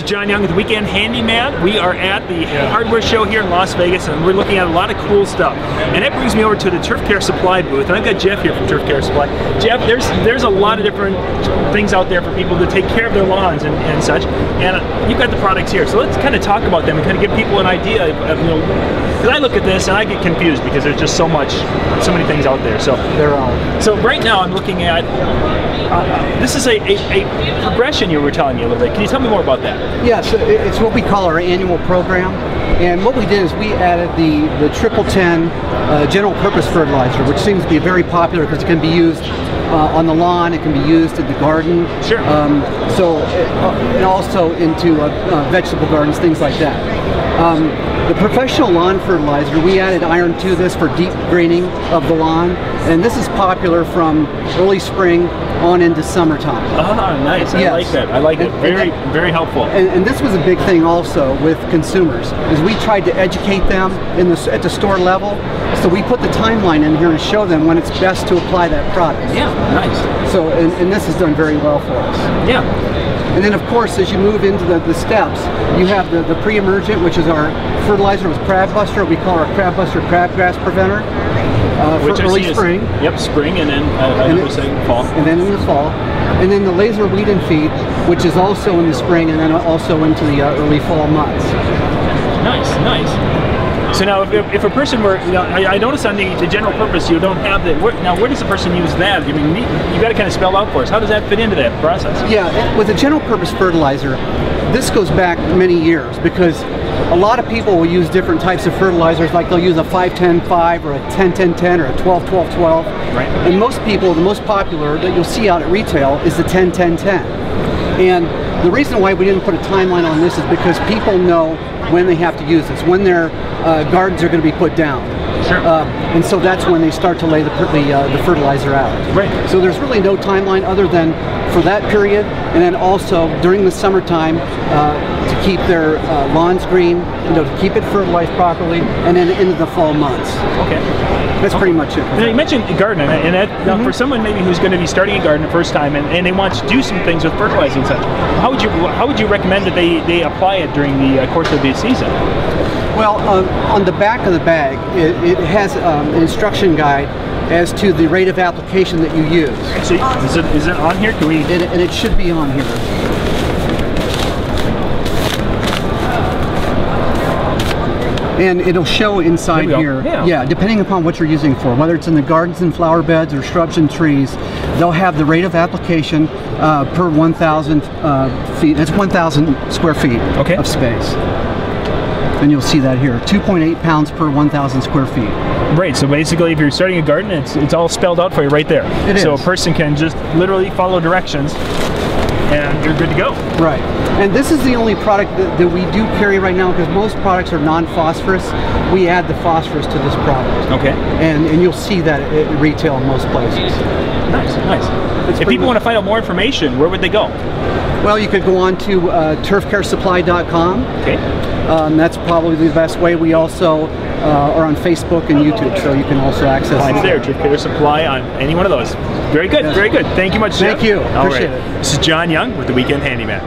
John Young with the Weekend Handyman. We are at the hardware show here in Las Vegas, and we're looking at a lot of cool stuff. And that brings me over to the Turf Care Supply booth, and I've got Jeff here from Turf Care Supply. Jeff, there's a lot of different things out there for people to take care of their lawns and such, and you've got the products here. So let's kind of talk about them and kind of give people an idea of, you know, because I look at this and I get confused because there's just so many things out there. So right now I'm looking at this is a progression you were telling me a little bit. Can you tell me more about that? Yeah, so it's what we call our annual program, and what we did is we added the 1010 general purpose fertilizer, which seems to be very popular because it can be used on the lawn, it can be used in the garden, sure. And also into vegetable gardens, things like that. The professional lawn fertilizer, we added iron to this for deep greening of the lawn, and this is popular from early spring on into summertime. Ah, nice. I like that. I like it. Very helpful. And this was a big thing also with consumers, is we tried to educate them at the store level. So we put the timeline in here to show them when it's best to apply that product. Yeah, nice. So, and this has done very well for us. Yeah. And then of course, as you move into the steps, you have the Pre-Emergent, which is our fertilizer with Crab Buster. We call our Crab Buster crabgrass preventer for early spring. Yep, spring, and then I was saying fall. And then in the fall. And then the laser weed and feed, which is also in the spring and then also into the early fall months. Nice, nice. So now, if a person were, you know, I noticed on the general purpose you don't have that. Now, where does a person use that? I mean, you got to kind of spell out for us. How does that fit into that process? Yeah, with the general purpose fertilizer, this goes back many years because a lot of people will use different types of fertilizers, like they'll use a 5-10-5 or a 10-10-10 or a 12-12-12. Right. And most people, the most popular that you'll see out at retail is the 10-10-10. And the reason why we didn't put a timeline on this is because people know when they have to use this, when their gardens are going to be put down. Sure. And so that's when they start to lay the fertilizer out. Right. So there's really no timeline other than for that period, and then also during the summertime to keep their lawns green, you know, to keep it fertilized properly, and then into the fall months. Okay. That's pretty much it. Now, you mentioned garden, and that, now for someone maybe who's going to be starting a garden the first time and they want to do some things with fertilizing and such, how would you recommend that they apply it during the course of the season? Well, on the back of the bag, it has an instruction guide as to the rate of application that you use. So is it on here? Can we? And it should be on here. And it'll show inside here, yeah, depending upon what you're using for, whether it's in the gardens and flower beds or shrubs and trees, they'll have the rate of application per 1,000 feet. That's 1,000 square feet of space. And you'll see that here, 2.8 pounds per 1,000 square feet. Right, so basically if you're starting a garden, it's all spelled out for you right there. It is. So a person can just literally follow directions and you're good to go. Right. And this is the only product that we do carry right now, because most products are non-phosphorus. We add the phosphorus to this product. Okay. And you'll see that at retail in most places. Nice, nice. If people want to find out more information, where would they go? Well, you could go on to turfcaresupply.com. Okay. That's probably the best way. We also are on Facebook and YouTube, so you can also access it. There, Turf Care Supply on any one of those. Very good, very good. Thank you much, Jeff. Thank you. Appreciate it. This is John Young with the Weekend Handyman.